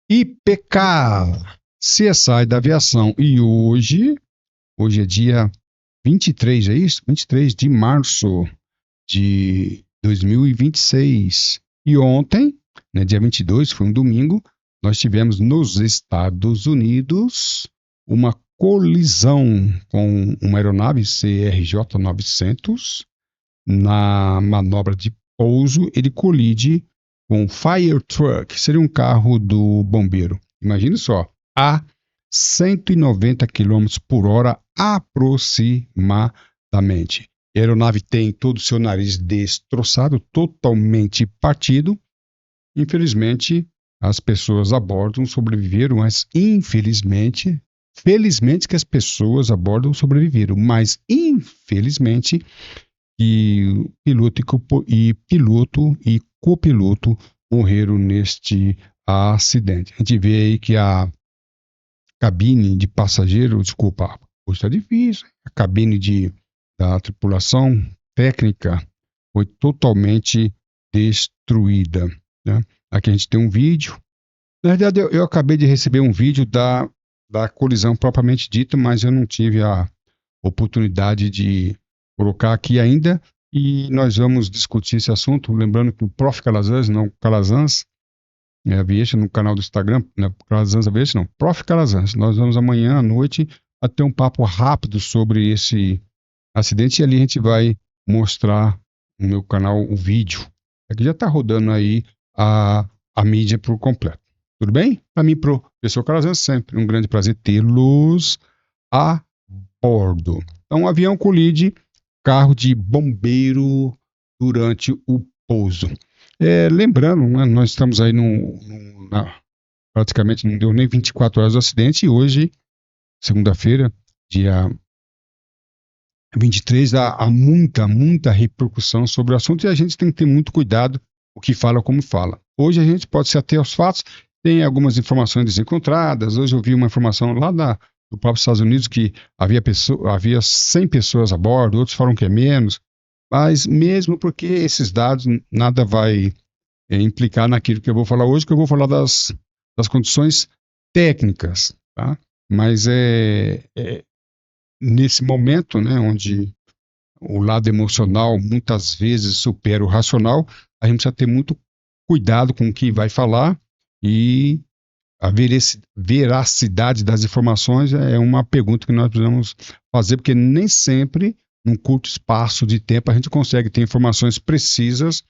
IPK, CSI da aviação. E hoje é dia 23, é isso? 23 de março de 2026. E ontem, né, dia 22, foi um domingo, nós tivemos nos Estados Unidos uma colisão com uma aeronave CRJ-900 na manobra de pouso. Ele colide com um fire truck, seria um carro do bombeiro. Imagine só, a 190 km por hora aproximadamente. A aeronave tem todo o seu nariz destroçado, totalmente partido. Infelizmente, as pessoas a bordo sobreviveram, mas felizmente que as pessoas a bordo sobreviveram, mas infelizmente que piloto e copiloto morreram neste acidente. A gente vê aí que a cabine de passageiro, desculpa, hoje está difícil, a cabine da tripulação técnica foi totalmente destruída, né? Aqui a gente tem um vídeo. Na verdade, eu acabei de receber um vídeo da colisão propriamente dita, mas eu não tive a oportunidade de colocar aqui ainda, e nós vamos discutir esse assunto, lembrando que o Prof. Calazans, não Calazans, Aviation, no canal do Instagram, né, Calazans Aviation, não, Prof. Calazans, nós vamos amanhã à noite a ter um papo rápido sobre esse acidente, e ali a gente vai mostrar no meu canal o vídeo. Aqui já está rodando aí a mídia por completo. Tudo bem? Para mim, professor Calazans, sempre um grande prazer tê-los a bordo. Então, um avião colide carro de bombeiro durante o pouso. Lembrando, né, nós estamos aí praticamente não deu nem 24 horas do acidente, e hoje, segunda-feira, dia 23, há muita repercussão sobre o assunto, e a gente tem que ter muito cuidado o que fala, como fala. Hoje a gente pode se ater aos fatos, tem algumas informações desencontradas. Hoje eu vi uma informação lá do próprio Estados Unidos que havia 100 pessoas a bordo, outros falam que é menos, mas mesmo porque esses dados nada vai implicar naquilo que eu vou falar hoje, que eu vou falar das condições técnicas, tá? Mas nesse momento, né, onde o lado emocional muitas vezes supera o racional, a gente precisa ter muito cuidado com o que vai falar, e a veracidade das informações é uma pergunta que nós precisamos fazer, porque nem sempre, num curto espaço de tempo, a gente consegue ter informações precisas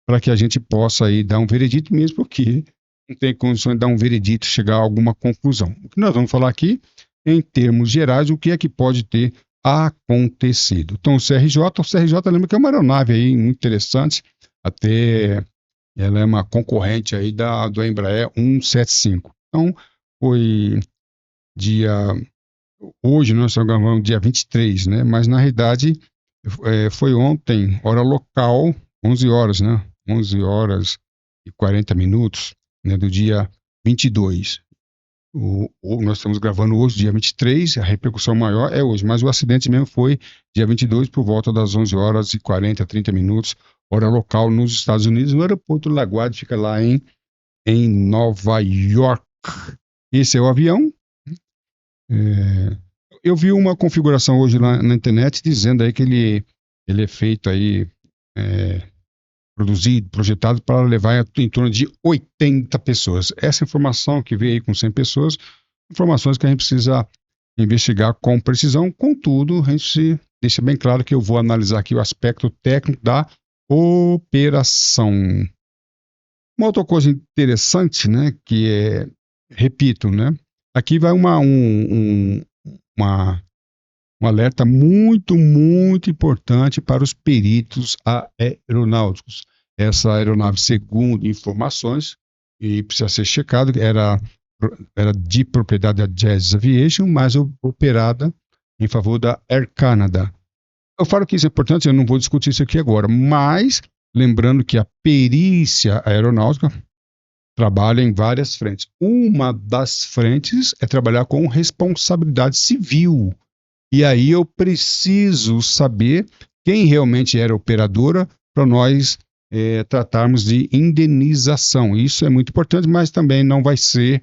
para que a gente possa aí dar um veredito, mesmo porque não tem condições de dar um veredito, chegar a alguma conclusão. O que nós vamos falar aqui, em termos gerais, o que é que pode ter acontecido. Então, o CRJ lembra que é uma aeronave aí muito interessante, até ela é uma concorrente aí do Embraer 175. Então, hoje nós estamos gravando dia 23, né? Mas na realidade foi ontem, hora local, 11 horas, né? 11 horas e 40 minutos, né, do dia 22. Nós estamos gravando hoje, dia 23, a repercussão maior é hoje, mas o acidente mesmo foi dia 22 por volta das 11 horas e 40, 30 minutos, hora local nos Estados Unidos, no aeroporto LaGuardia, fica lá em Nova York. Esse é o avião. Eu vi uma configuração hoje lá na internet dizendo aí que ele é feito aí, produzido, projetado para levar em torno de 80 pessoas. Essa informação que veio aí com 100 pessoas, informações que a gente precisa investigar com precisão. Contudo, a gente deixa bem claro que eu vou analisar aqui o aspecto técnico da operação. Uma outra coisa interessante, né, que repito, né, aqui vai um alerta muito importante para os peritos aeronáuticos. Essa aeronave, segundo informações, e precisa ser checado, era de propriedade da Jazz Aviation, mas operada em favor da Air Canada. Eu falo que isso é importante, eu não vou discutir isso aqui agora, mas lembrando que a perícia aeronáutica trabalha em várias frentes. Uma das frentes é trabalhar com responsabilidade civil. E aí eu preciso saber quem realmente era a operadora para nós tratarmos de indenização. Isso é muito importante, mas também não vai ser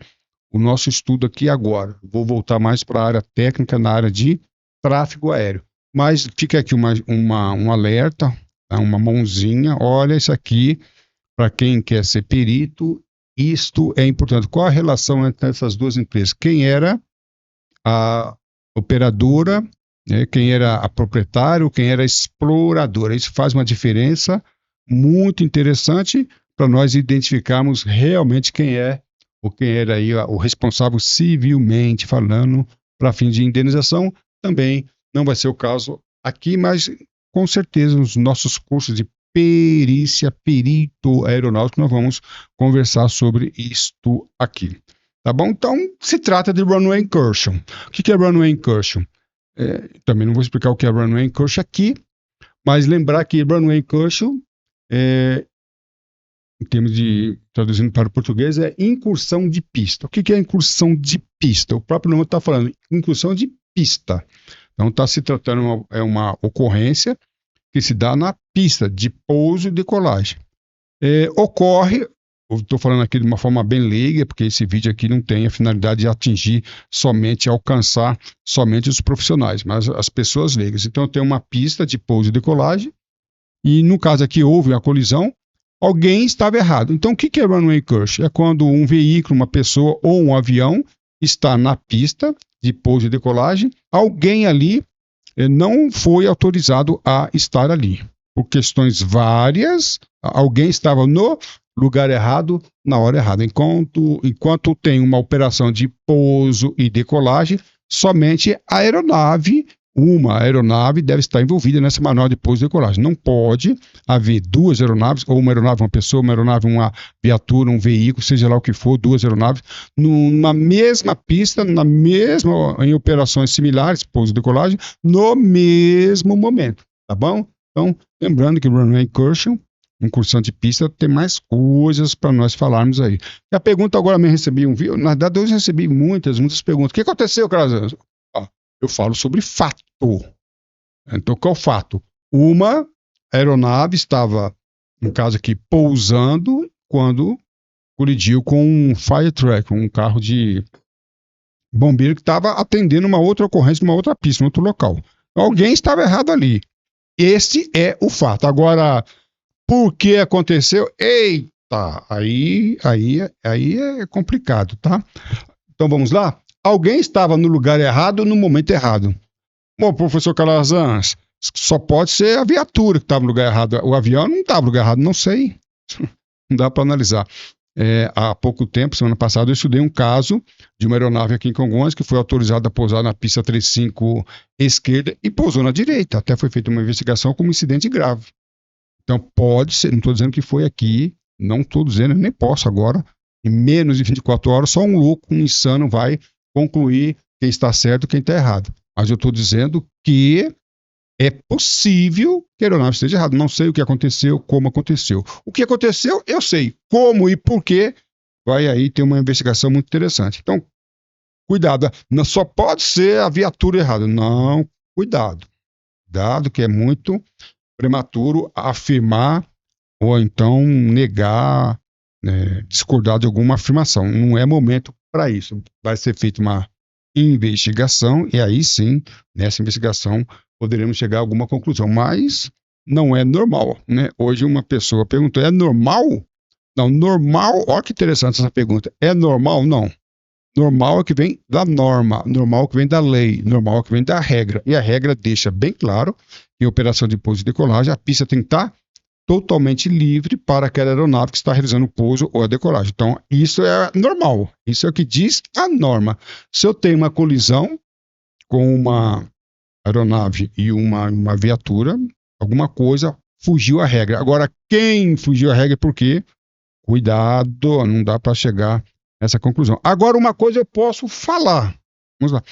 o nosso estudo aqui agora. Vou voltar mais para a área técnica, na área de tráfego aéreo. Mas fica aqui um alerta, tá? Uma mãozinha. Olha isso aqui, para quem quer ser perito, isto é importante. Qual a relação entre essas duas empresas? Quem era a operadora, né? Quem era a proprietária, quem era a exploradora. Isso faz uma diferença muito interessante para nós identificarmos realmente quem é ou quem era aí o responsável civilmente falando para fim de indenização. Também não vai ser o caso aqui, mas com certeza nos nossos cursos de perícia, perito aeronáutico, nós vamos conversar sobre isto aqui. Tá bom? Então, se trata de runway incursion. O que é runway incursion? Também não vou explicar o que é runway incursion aqui, mas lembrar que runway incursion, em termos de, traduzindo para o português, é incursão de pista. O que é incursão de pista? O próprio nome está falando, incursão de pista. Então, está se tratando, uma ocorrência que se dá na pista de pouso e decolagem. Ocorre, eu estou falando aqui de uma forma bem leiga, porque esse vídeo aqui não tem a finalidade de atingir somente, alcançar somente os profissionais, mas as pessoas leigas. Então, tem uma pista de pouso e decolagem, e no caso aqui houve a colisão, alguém estava errado. Então, o que é runway incursion? É quando um veículo, uma pessoa ou um avião está na pista de pouso e decolagem, alguém ali não foi autorizado a estar ali. Por questões várias, alguém estava no lugar errado, na hora errada. Enquanto tem uma operação de pouso e decolagem, somente uma aeronave deve estar envolvida nessa manual de pouso e decolagem. Não pode haver duas aeronaves, ou uma aeronave, uma pessoa, uma aeronave, uma viatura, um veículo, seja lá o que for, duas aeronaves, numa mesma pista, em operações similares, pouso e decolagem, no mesmo momento, tá bom? Então, lembrando que runway incursion, incursão de pista, tem mais coisas para nós falarmos aí. E a pergunta agora me recebi na verdade eu recebi muitas perguntas. O que aconteceu, Carlos? Eu falo sobre fato. Então, qual é o fato? Uma aeronave estava, no caso aqui, pousando quando colidiu com um fire truck, um carro de bombeiro que estava atendendo uma outra ocorrência numa outra pista, em outro local. Alguém estava errado ali. Esse é o fato. Agora, por que aconteceu? Eita, aí é complicado, tá? Então vamos lá? Alguém estava no lugar errado no momento errado. Bom, professor Calazans, só pode ser a viatura que estava no lugar errado. O avião não estava no lugar errado, não sei. Não dá para analisar. Há pouco tempo, semana passada, eu estudei um caso de uma aeronave aqui em Congonhas que foi autorizada a pousar na pista 35 esquerda e pousou na direita. Até foi feita uma investigação como incidente grave. Então pode ser, não estou dizendo que foi aqui, não estou dizendo, nem posso agora, em menos de 24 horas, só um louco, um insano vai concluir quem está certo e quem está errado. Mas eu estou dizendo que é possível que a aeronave esteja errada. Não sei o que aconteceu, como aconteceu. O que aconteceu, eu sei. Como e por quê, vai aí ter uma investigação muito interessante. Então, cuidado. Não só pode ser a viatura errada. Não, cuidado. Cuidado, que é muito prematuro afirmar ou então negar, discordar de alguma afirmação. Não é momento para isso. Vai ser feita uma investigação e aí sim, nessa investigação, poderemos chegar a alguma conclusão. Mas não é normal, né? Hoje uma pessoa perguntou, é normal? Não, normal, olha que interessante essa pergunta. É normal? Não. Normal é que vem da norma, normal é que vem da lei, normal é que vem da regra. E a regra deixa bem claro que em operação de pouso e decolagem, a pista tem que estar totalmente livre para aquela aeronave que está realizando o pouso ou a decolagem. Então, isso é normal. Isso é o que diz a norma. Se eu tenho uma colisão com uma aeronave e uma viatura, alguma coisa fugiu à regra. Agora, quem fugiu à regra e por quê? Cuidado, não dá para chegar nessa conclusão. Agora, uma coisa eu posso falar. Vamos lá.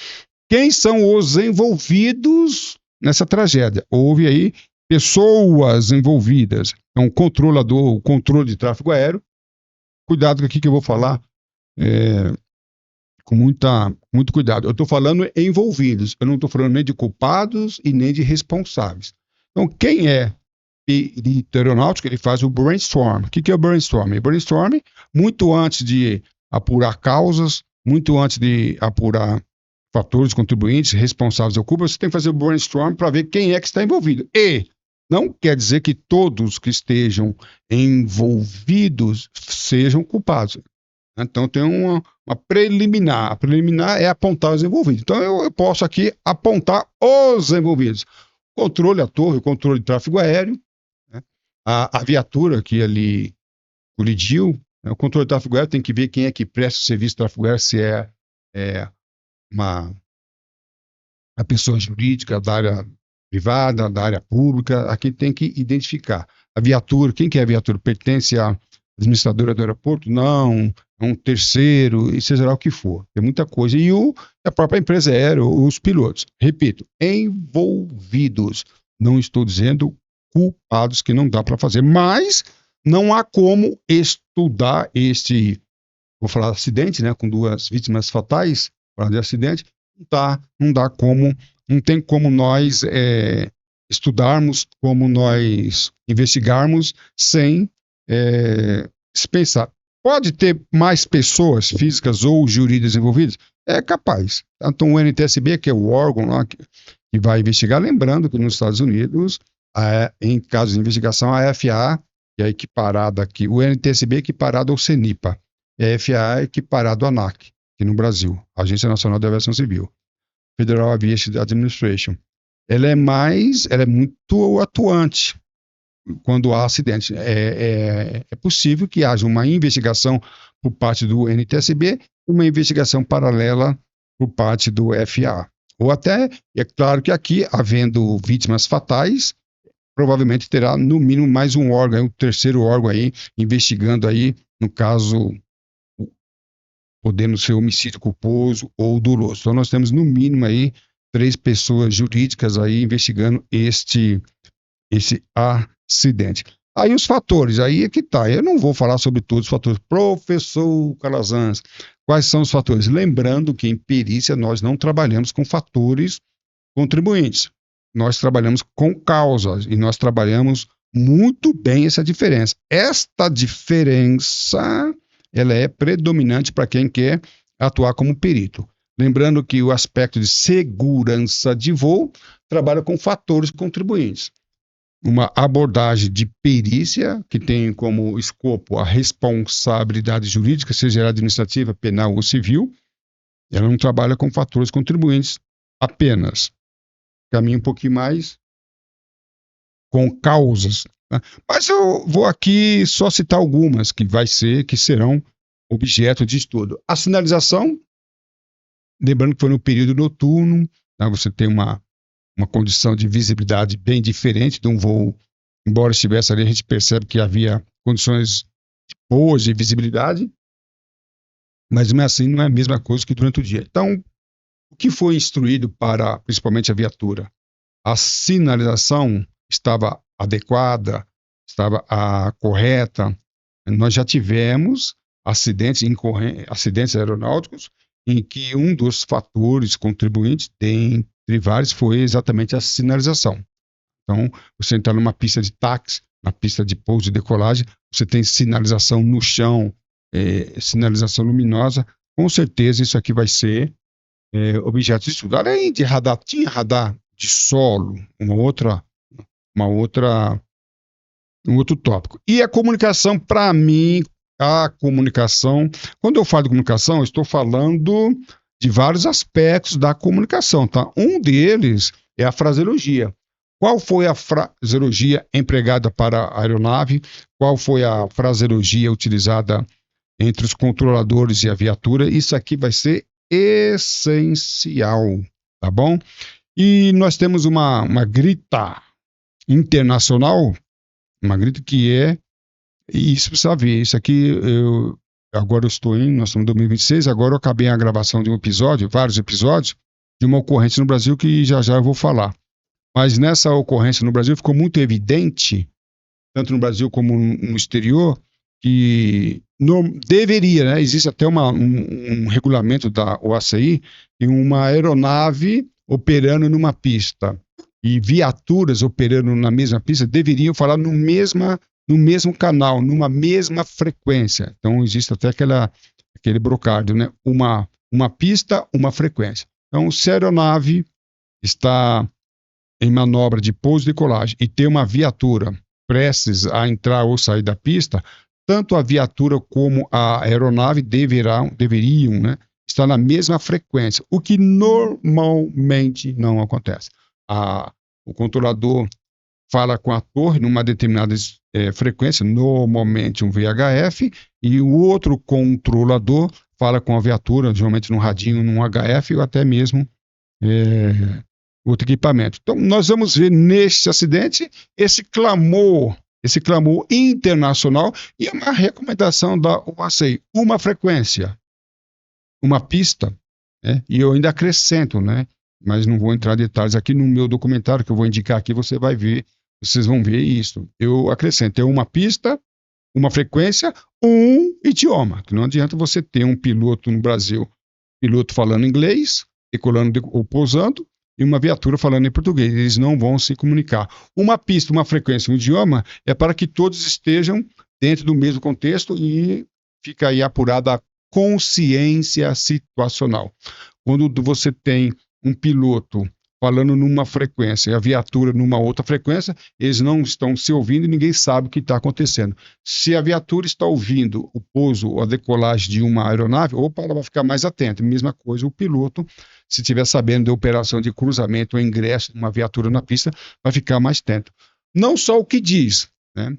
Quem são os envolvidos nessa tragédia? Houve aí pessoas envolvidas. Então, o controle de tráfego aéreo. Cuidado com aqui que eu vou falar com muito cuidado. Eu estou falando envolvidos. Eu não estou falando nem de culpados e nem de responsáveis. Então, quem é perito aeronáutico, ele faz o brainstorm. O que é o brainstorm? O brainstorm, muito antes de apurar causas, muito antes de apurar fatores, contribuintes, responsáveis ou culpa, você tem que fazer o brainstorm para ver quem é que está envolvido. E não quer dizer que todos que estejam envolvidos sejam culpados. Então tem uma preliminar. A preliminar é apontar os envolvidos. Então eu posso aqui apontar os envolvidos. Controle à torre, controle de tráfego aéreo, né? A viatura que ali colidiu, né? O controle de tráfego aéreo tem que ver quem é que presta o serviço de tráfego aéreo, se é uma pessoa jurídica da área privada, da área pública. Aqui tem que identificar. A viatura, quem que é a viatura? Pertence à administradora do aeroporto? Não, é um terceiro, e seja lá o que for. Tem muita coisa. E a própria empresa aérea, os pilotos. Repito, envolvidos. Não estou dizendo culpados, que não dá para fazer, mas não há como estudar vou falar acidente, né, com 2 vítimas fatais, falar de acidente, não tem como nós estudarmos, como nós investigarmos sem se pensar. Pode ter mais pessoas físicas ou jurídicas envolvidas? É capaz. Então o NTSB, que é o órgão lá que vai investigar, lembrando que nos Estados Unidos, em casos de investigação, a FAA, que é equiparada aqui, o NTSB é equiparado ao CENIPA, e a FAA é equiparado à ANAC, aqui no Brasil, Agência Nacional de Aviação Civil, Federal Aviation Administration. Ela é muito atuante quando há acidente. É possível que haja uma investigação por parte do NTSB, uma investigação paralela por parte do FAA. Ou até, é claro que aqui, havendo vítimas fatais, provavelmente terá no mínimo mais um órgão, um terceiro órgão aí, investigando aí, no caso, podendo ser homicídio culposo ou doloso. Então nós temos no mínimo aí 3 pessoas jurídicas aí investigando esse acidente. Aí os fatores, aí é que tá. Eu não vou falar sobre todos os fatores. Professor Calazans, quais são os fatores? Lembrando que em perícia nós não trabalhamos com fatores contribuintes. Nós trabalhamos com causas e nós trabalhamos muito bem essa diferença. Esta diferença, ela é predominante para quem quer atuar como perito. Lembrando que o aspecto de segurança de voo trabalha com fatores contribuintes. Uma abordagem de perícia, que tem como escopo a responsabilidade jurídica, seja ela administrativa, penal ou civil, ela não trabalha com fatores contribuintes apenas. Caminha um pouquinho mais com causas. Né? Mas eu vou aqui só citar algumas que serão objeto de estudo. A sinalização, lembrando que foi no período noturno, né, você tem uma condição de visibilidade bem diferente de um voo, embora estivesse ali, a gente percebe que havia condições boas de visibilidade, mas mesmo assim não é a mesma coisa que durante o dia. Então, o que foi instruído para, principalmente a viatura? A sinalização estava adequada, estava correta. Nós já tivemos acidentes aeronáuticos em que um dos fatores contribuintes, dentre vários, foi exatamente a sinalização. Então, você entrar numa pista de táxi, na pista de pouso e decolagem, você tem sinalização no chão, sinalização luminosa, com certeza isso aqui vai ser objeto de estudo. Além de radar, tinha radar de solo, um outro tópico. E a comunicação, para mim, quando eu falo de comunicação, eu estou falando de vários aspectos da comunicação, tá? Um deles é a fraseologia. Qual foi a fraseologia empregada para a aeronave? Qual foi a fraseologia utilizada entre os controladores e a viatura? Isso aqui vai ser essencial, tá bom? E nós temos uma grita internacional, uma grita que e isso precisa ver, isso aqui, nós estamos em 2026, agora eu acabei a gravação de vários episódios, de uma ocorrência no Brasil que já eu vou falar. Mas nessa ocorrência no Brasil ficou muito evidente, tanto no Brasil como no exterior, que deveria, né? Existe até um regulamento da OACI, em uma aeronave operando numa pista e viaturas operando na mesma pista deveriam falar no mesmo canal, numa mesma frequência. Então, existe até aquele brocádio, né? Uma pista, uma frequência. Então, se a aeronave está em manobra de pouso e decolagem e tem uma viatura prestes a entrar ou sair da pista, tanto a viatura como a aeronave deveriam, né, estar na mesma frequência, o que normalmente não acontece. O controlador fala com a torre numa determinada frequência, normalmente um VHF, e o outro controlador fala com a viatura, geralmente no radinho, num HF ou até mesmo outro equipamento. Então, nós vamos ver neste acidente esse clamor internacional e uma recomendação da UACI, uma frequência, uma pista, né? E eu ainda acrescento, né? Mas não vou entrar em detalhes aqui no meu documentário que eu vou indicar aqui, vocês vão ver isso. Eu acrescento, uma pista, uma frequência, um idioma, que não adianta você ter um piloto no Brasil, piloto falando inglês, decolando ou pousando, e uma viatura falando em português. Eles não vão se comunicar. Uma pista, uma frequência, um idioma é para que todos estejam dentro do mesmo contexto e fica aí apurada a consciência situacional. Quando você tem um piloto falando numa frequência e a viatura numa outra frequência, eles não estão se ouvindo e ninguém sabe o que está acontecendo. Se a viatura está ouvindo o pouso ou a decolagem de uma aeronave, opa, ela vai ficar mais atenta. Mesma coisa o piloto, se estiver sabendo da operação de cruzamento ou ingresso de uma viatura na pista, vai ficar mais atento. Não só o que diz, né?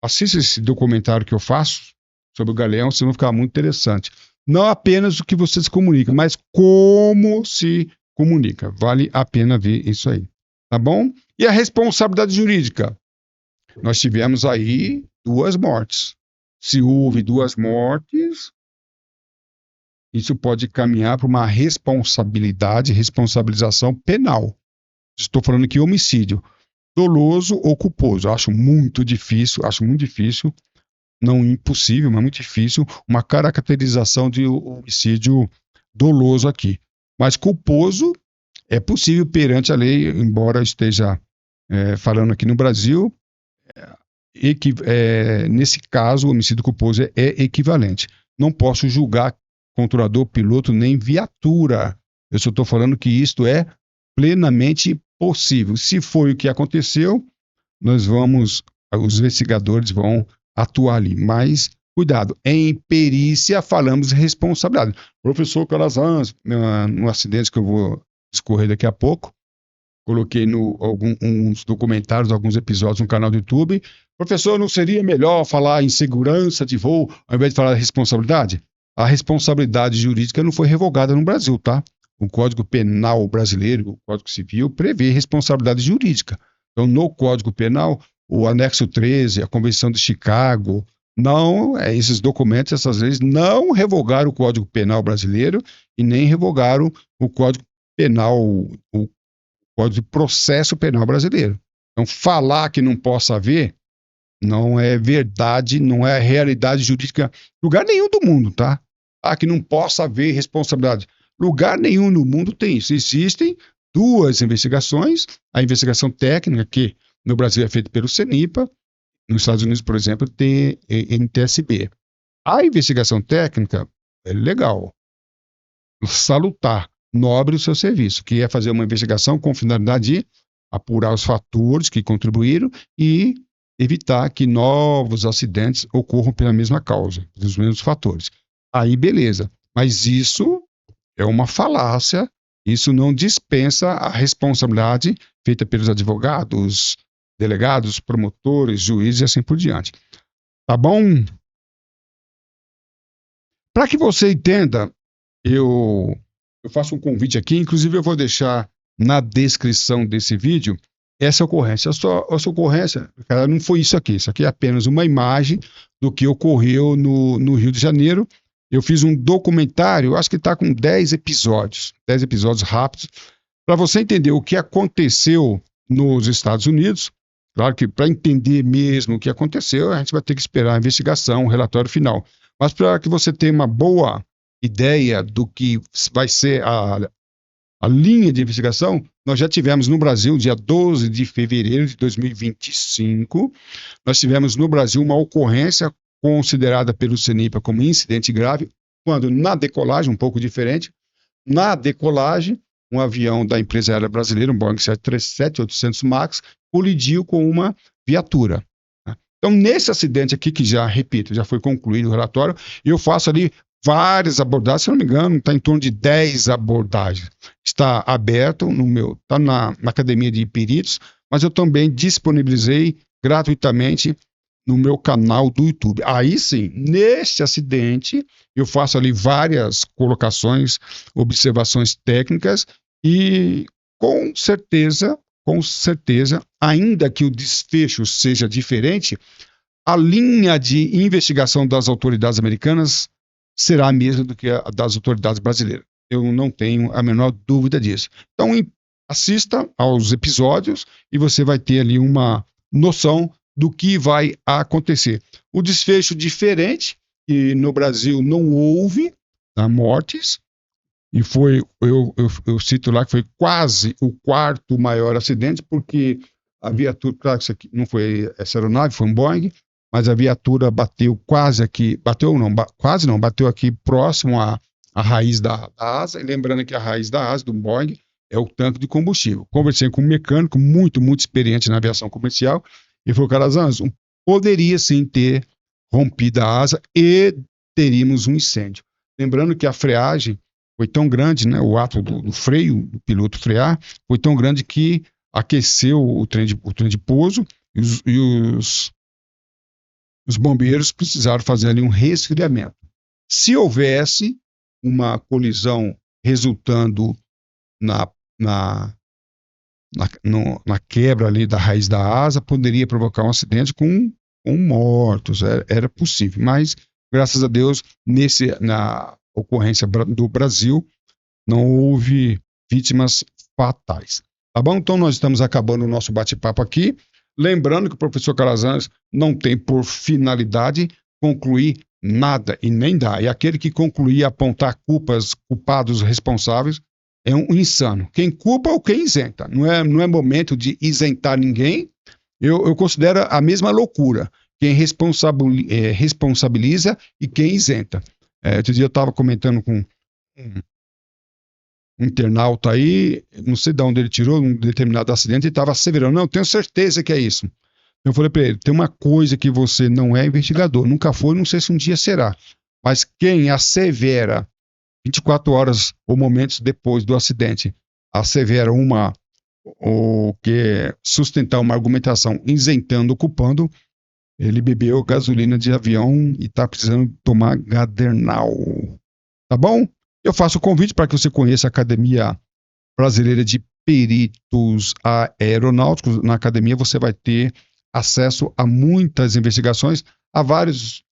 Assista esse documentário que eu faço sobre o Galeão, vocês vão ficar muito interessante. Não apenas o que você se comunica, mas como se comunica. Vale a pena ver isso aí. Tá bom? E a responsabilidade jurídica? Nós tivemos aí 2 mortes. Se houve 2 mortes, isso pode caminhar para uma responsabilização penal. Estou falando aqui homicídio doloso ou culposo. Acho muito difícil, não impossível, mas muito difícil, uma caracterização de homicídio doloso aqui. Mas culposo é possível perante a lei, embora esteja falando aqui no Brasil, nesse caso, o homicídio culposo é equivalente. Não posso julgar controlador, piloto, nem viatura. Eu só estou falando que isto é plenamente possível. Se foi o que aconteceu, os investigadores vão atuar ali. Mas, cuidado, em perícia falamos de responsabilidade. Professor Calazans, no acidente que eu vou discorrer daqui a pouco, coloquei uns documentários, alguns episódios no canal do YouTube. Professor, não seria melhor falar em segurança de voo ao invés de falar de responsabilidade? A responsabilidade jurídica não foi revogada no Brasil, tá? O Código Penal brasileiro, o Código Civil, prevê responsabilidade jurídica. Então, no Código Penal, o anexo 13, a Convenção de Chicago, esses documentos, essas leis não revogaram o Código Penal brasileiro e nem revogaram o Código Penal, o Código de Processo Penal brasileiro. Então, falar que não possa haver não é verdade, não é realidade jurídica lugar nenhum do mundo, tá? Que não possa haver responsabilidade. Lugar nenhum no mundo tem isso. Existem 2 investigações, a investigação técnica, que no Brasil é feita pelo CENIPA, nos Estados Unidos, por exemplo, tem NTSB. A investigação técnica é legal, salutar, nobre o seu serviço, que é fazer uma investigação com finalidade de apurar os fatores que contribuíram e evitar que novos acidentes ocorram pela mesma causa, pelos mesmos fatores. Aí, beleza. Mas isso é uma falácia, isso não dispensa a responsabilidade feita pelos advogados, delegados, promotores, juízes e assim por diante. Tá bom? Para que você entenda, eu faço um convite aqui, inclusive eu vou deixar na descrição desse vídeo essa ocorrência. Essa ocorrência, cara, não foi isso aqui é apenas uma imagem do que ocorreu no Rio de Janeiro. Eu fiz um documentário, acho que está com 10 episódios rápidos, para você entender o que aconteceu nos Estados Unidos. Claro que para entender mesmo o que aconteceu, a gente vai ter que esperar a investigação, o relatório final. Mas para que você tenha uma boa ideia do que vai ser a linha de investigação, nós já tivemos no Brasil, dia 12 de fevereiro de 2025, nós tivemos no Brasil uma ocorrência considerada pelo CENIPA como incidente grave, quando na decolagem, um pouco diferente, na decolagem, um avião da empresa aérea brasileira, um Boeing 737-800 MAX, colidiu com uma viatura. Então, nesse acidente aqui, que já, repito, já foi concluído o relatório, eu faço ali várias abordagens, se não me engano, está em torno de 10 abordagens. Está aberto está na Academia de Peritos, mas eu também disponibilizei gratuitamente no meu canal do YouTube. Aí sim, neste acidente, eu faço ali várias colocações, observações técnicas e com certeza, ainda que o desfecho seja diferente, a linha de investigação das autoridades americanas será a mesma do que a das autoridades brasileiras. Eu não tenho a menor dúvida disso. Então, assista aos episódios e você vai ter ali uma noção do que vai acontecer. O desfecho diferente, que no Brasil não houve mortes, e foi, eu cito lá que foi quase o quarto maior acidente, porque a viatura, claro que isso aqui não foi essa aeronave, foi um Boeing, mas a viatura bateu quase aqui, bateu aqui próximo à raiz da asa, e lembrando que a raiz da asa do Boeing é o tanque de combustível. Conversei com um mecânico muito experiente na aviação comercial, e falou, Calazans, poderia sim ter rompido a asa e teríamos um incêndio. Lembrando que a freagem foi tão grande, né, o ato do freio, do piloto frear, foi tão grande que aqueceu o trem de pouso e os bombeiros precisaram fazer ali um resfriamento. Se houvesse uma colisão resultando na quebra ali da raiz da asa, poderia provocar um acidente com mortos, era possível, mas graças a Deus, na ocorrência do Brasil, não houve vítimas fatais. Tá bom? Então nós estamos acabando o nosso bate-papo aqui, lembrando que o professor Calazans não tem por finalidade concluir nada e nem dá, e aquele que concluir e apontar culpados responsáveis, é um insano. Quem culpa ou quem isenta. Não é momento de isentar ninguém. Eu considero a mesma loucura. Quem responsabiliza e quem isenta. Outro dia eu estava comentando com um internauta aí, não sei de onde ele tirou um determinado acidente, e estava asseverando, não, tenho certeza que é isso. Eu falei para ele, tem uma coisa que você não é investigador, nunca foi, não sei se um dia será. Mas quem assevera 24 horas ou momentos depois do acidente, assevera ou quer sustentar uma argumentação isentando o culpando, ele bebeu gasolina de avião e está precisando tomar Gadernal. Tá bom? Eu faço o convite para que você conheça a Academia Brasileira de Peritos Aeronáuticos. Na academia você vai ter acesso a muitas investigações, a vários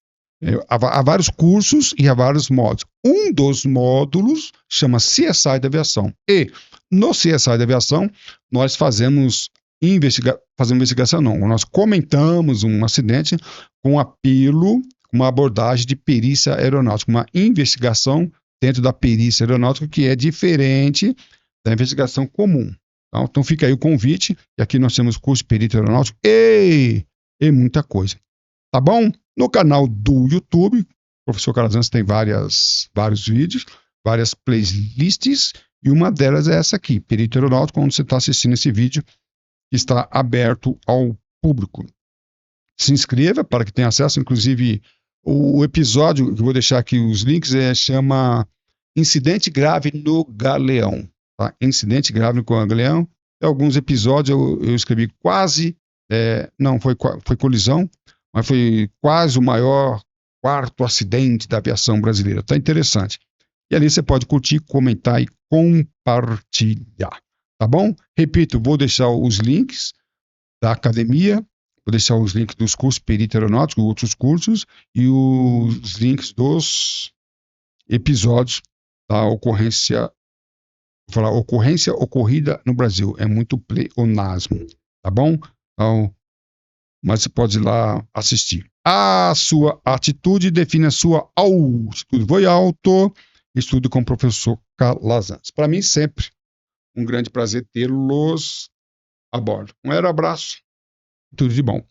cursos e a vários módulos. Um dos módulos chama CSI da Aviação. E no CSI da Aviação, nós fazemos investigação, não. Nós comentamos um acidente com apelo, uma abordagem de perícia aeronáutica, uma investigação dentro da perícia aeronáutica que é diferente da investigação comum. Então fica aí o convite, e aqui nós temos curso de perito aeronáutico e muita coisa. Tá bom? No canal do YouTube, o professor Calazans tem vários vídeos, várias playlists, e uma delas é essa aqui, Perito Aeronáutico, onde você está assistindo esse vídeo, que está aberto ao público. Se inscreva para que tenha acesso, inclusive o episódio, que eu vou deixar aqui os links, chama Incidente Grave no Galeão. Tá? Incidente Grave no Galeão. Em alguns episódios eu escrevi quase, não, foi colisão, mas foi quase o maior quarto acidente da aviação brasileira. Tá interessante. E ali você pode curtir, comentar e compartilhar. Tá bom? Repito, vou deixar os links da academia, vou deixar os links dos cursos Perito Aeronáutico, outros cursos, e os links dos episódios da ocorrência, vou falar, ocorrência ocorrida no Brasil. É muito pleonasmo. Tá bom? Então, mas você pode ir lá assistir. A sua atitude define a sua altitude. Foi alto, estudo com o professor Calazans. Para mim, sempre Um grande prazer tê-los a bordo. Um abraço, tudo de bom.